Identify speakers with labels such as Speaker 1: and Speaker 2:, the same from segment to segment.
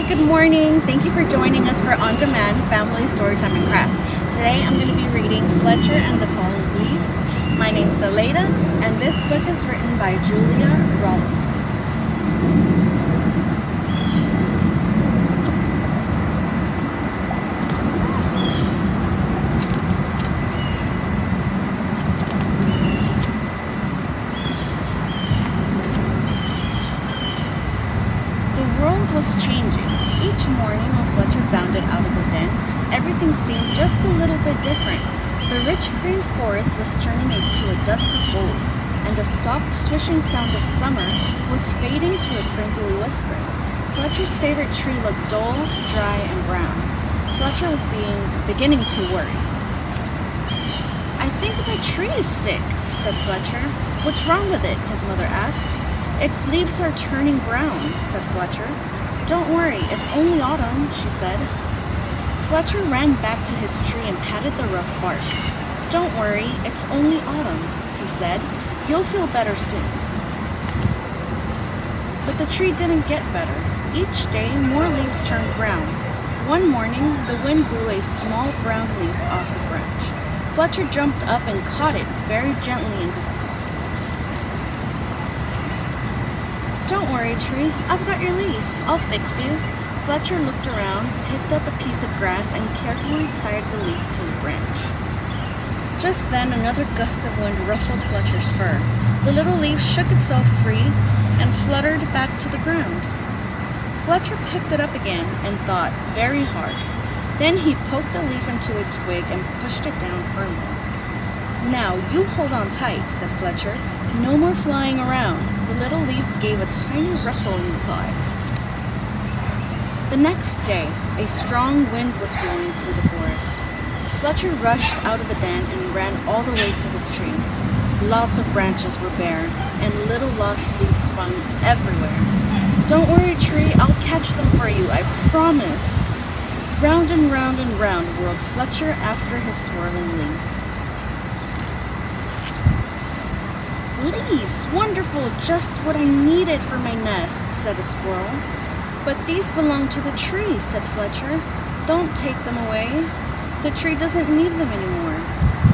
Speaker 1: good morning. Thank you for joining us for On Demand Family Storytime and Craft. Today I'm going to be reading Fletcher and the Falling Leaves. My name's Saleda, and this book is written by Julia Robinson. The world was changing. Each morning when Fletcher bounded out of the den, everything seemed just a little bit different. The rich green forest was turning into a dusty gold, and the soft swishing sound of summer was fading to a crinkly whisper. Fletcher's favorite tree looked dull, dry, and brown. Fletcher was beginning to worry. "I think my tree is sick," said Fletcher. "What's wrong with it?" his mother asked. "Its leaves are turning brown," said Fletcher. "Don't worry, it's only autumn," she said. Fletcher ran back to his tree and patted the rough bark. "Don't worry, it's only autumn," he said. "You'll feel better soon." But the tree didn't get better. Each day, more leaves turned brown. One morning, the wind blew a small brown leaf off a branch. Fletcher jumped up and caught it very gently in his paw. "Don't worry, tree. I've got your leaf. I'll fix you." Fletcher looked around, picked up a piece of grass, and carefully tied the leaf to the branch. Just then, another gust of wind ruffled Fletcher's fur. The little leaf shook itself free and fluttered back to the ground. Fletcher picked it up again and thought very hard. Then he poked the leaf into a twig and pushed it down firmly. "Now, you hold on tight," said Fletcher. "No more flying around." The little leaf gave a tiny rustle in reply. The next day, a strong wind was blowing through the forest. Fletcher rushed out of the den and ran all the way to his tree. Lots of branches were bare, and little lost leaves sprung everywhere. "Don't worry, tree, I'll catch them for you, I promise." Round and round whirled Fletcher after his swirling leaves. "Leaves! Wonderful! Just what I needed for my nest," said a squirrel. "But these belong to the tree," said Fletcher. "Don't take them away. The tree doesn't need them anymore,"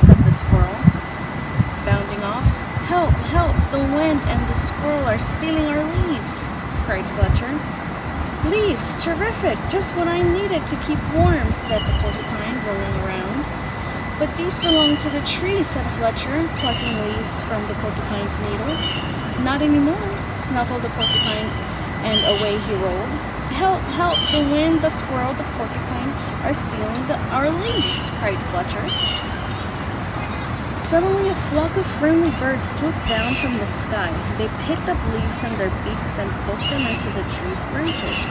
Speaker 1: said the squirrel. Bounding off, "Help! Help! The wind and the squirrel are stealing our leaves!" cried Fletcher. "Leaves! Terrific! Just what I needed to keep warm," said the porcupine, rolling around. "But these belong to the tree," said Fletcher, plucking leaves from the porcupine's needles. "Not anymore," snuffled the porcupine, and away he rolled. "Help! Help! The wind, the squirrel, the porcupine are stealing our leaves!" cried Fletcher. Suddenly a flock of friendly birds swooped down from the sky. They picked up leaves in their beaks and poked them into the tree's branches.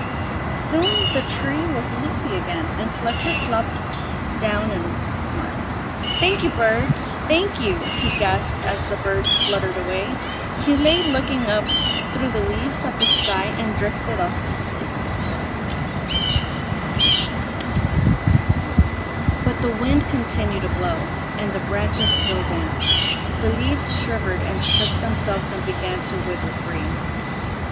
Speaker 1: Soon the tree was leafy again, and Fletcher flopped down and smiled. "Thank you, birds, thank you," he gasped as the birds fluttered away. He lay looking up through the leaves at the sky and drifted off to sleep. But the wind continued to blow, and the branches still danced. The leaves shivered and shook themselves and began to wiggle free.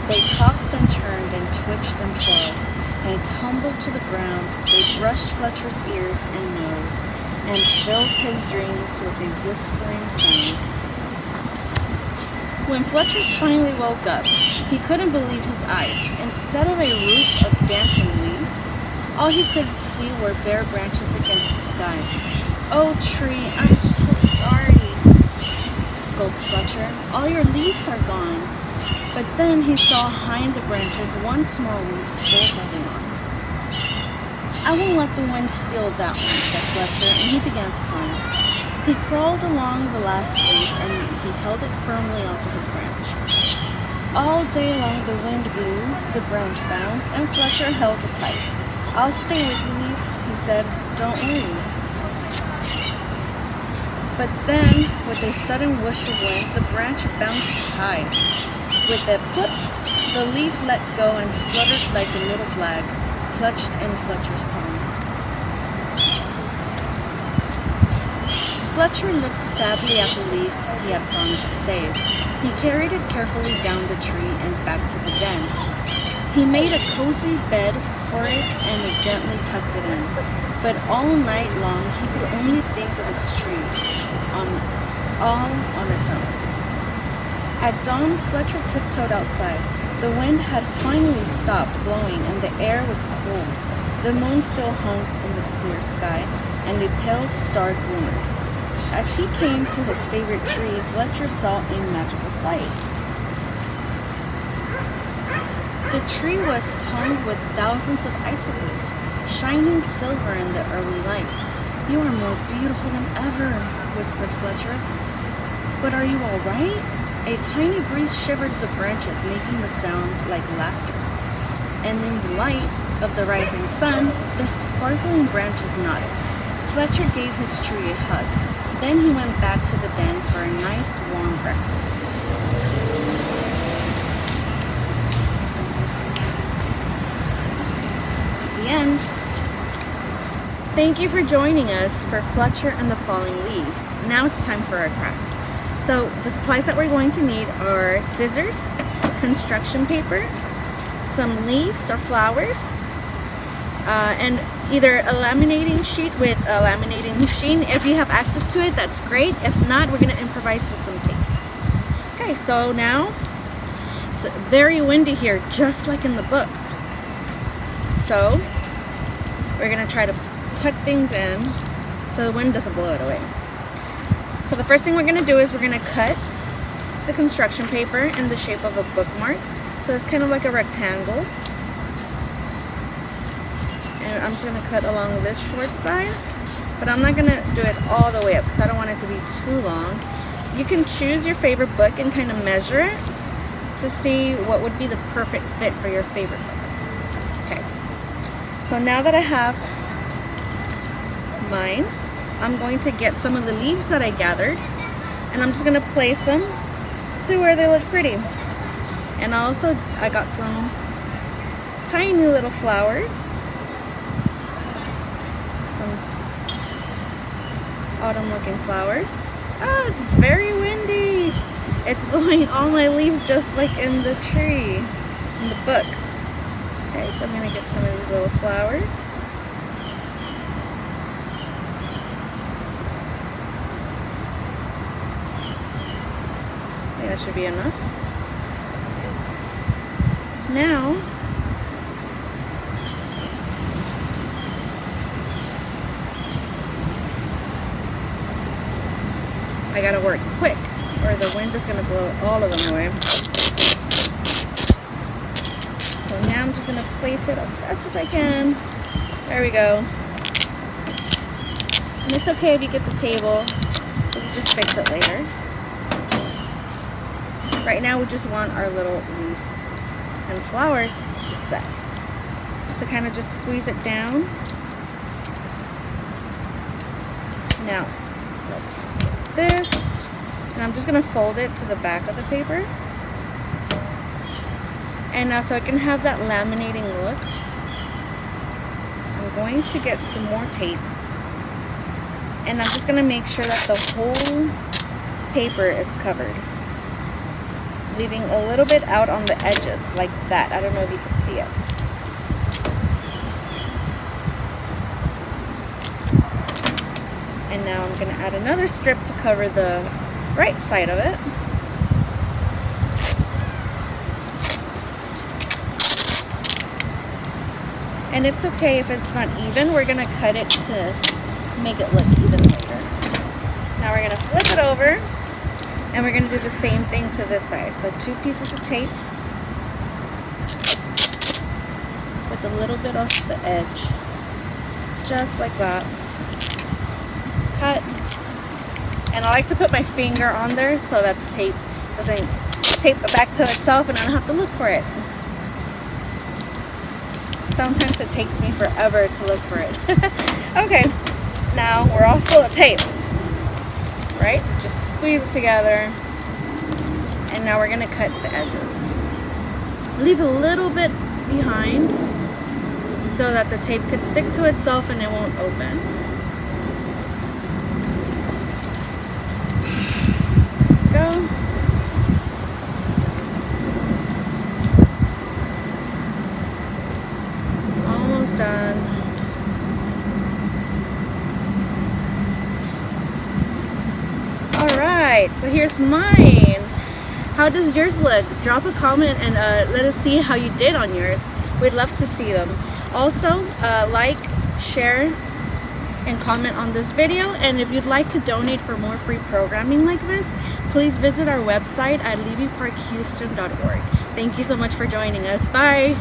Speaker 1: They tossed and turned and twitched and twirled and tumbled to the ground. They brushed Fletcher's ears and nose and filled his dreams with a whispering sound. When Fletcher finally woke up, he couldn't believe his eyes. Instead of a roof of dancing leaves, all he could see were bare branches against the sky. "Oh, tree, I'm so sorry," gulped Fletcher. "All your leaves are gone." But then he saw high in the branches one small leaf still holding on. "I won't let the wind steal that one," said Fletcher, and he began to climb. He crawled along the last leaf and he held it firmly onto his branch. All day long the wind blew, the branch bounced, and Fletcher held it tight. "I'll stay with you, leaf," he said. "Don't worry." But then, with a sudden whoosh of wind, the branch bounced high. With a plip, the leaf let go and fluttered like a little flag, clutched in Fletcher's palm. Fletcher looked sadly at the leaf he had promised to save. He carried it carefully down the tree and back to the den. He made a cozy bed for it and gently tucked it in. But all night long he could only think of his tree, all on its own. At dawn, Fletcher tiptoed outside. The wind had finally stopped blowing and the air was cold. The moon still hung in the clear sky, and a pale star glimmered. As he came to his favorite tree, Fletcher saw a magical sight. The tree was hung with thousands of icicles, shining silver in the early light. "You are more beautiful than ever," whispered Fletcher. "But are you all right?" A tiny breeze shivered the branches, making the sound like laughter. And in the light of the rising sun, the sparkling branches nodded. Fletcher gave his tree a hug. Then he went back to the den for a nice warm breakfast. The end. Thank you for joining us for Fletcher and the Falling Leaves. Now it's time for our craft. So the supplies that we're going to need are scissors, construction paper, some leaves or flowers, and either a laminating sheet with a laminating machine. If you have access to it, that's great. If not, we're going to improvise with some tape. Okay, so now it's very windy here, just like in the book. So we're going to try to tuck things in so the wind doesn't blow it away. So the first thing we're going to do is we're going to cut the construction paper in the shape of a bookmark. So it's kind of like a rectangle. And I'm just going to cut along this short side. But I'm not going to do it all the way up because I don't want it to be too long. You can choose your favorite book and kind of measure it to see what would be the perfect fit for your favorite book. Okay. So now that I have mine, I'm going to get some of the leaves that I gathered and I'm just going to place them to where they look pretty. And also I got some tiny little flowers, some autumn looking flowers. Oh, it's very windy. It's blowing all my leaves just like in the tree, in the book. Okay, so I'm going to get some of these little flowers. That should be enough. Now, I gotta work quick or the wind is gonna blow all of them away. So now I'm just gonna place it as fast as I can. There we go. And it's okay if you get the table, we can just fix it later. Right now we just want our little leaves and flowers to set. So kind of just squeeze it down. Now let's get this. And I'm just going to fold it to the back of the paper. And now so I can have that laminating look, I'm going to get some more tape. And I'm just going to make sure that the whole paper is covered, leaving a little bit out on the edges like that. I don't know if you can see it. And now I'm going to add another strip to cover the right side of it. And it's okay if it's not even. We're going to cut it to make it look even later. Now we're going to flip it over. And we're going to do the same thing to this side. So 2 pieces of tape with a little bit off the edge. Just like that. Cut. And I like to put my finger on there so that the tape doesn't tape back to itself and I don't have to look for it. Sometimes it takes me forever to look for it. Okay, now we're all full of tape. Right? So just squeeze it together. And now we're going to cut the edges. Leave a little bit behind so that the tape could stick to itself and it won't open. Go. Alright, so here's mine. How does yours look? Drop a comment and let us see how you did on yours. We'd love to see them. Also, like, share, and comment on this video. And if you'd like to donate for more free programming like this, please visit our website at levyparkhouston.org. Thank you so much for joining us. Bye!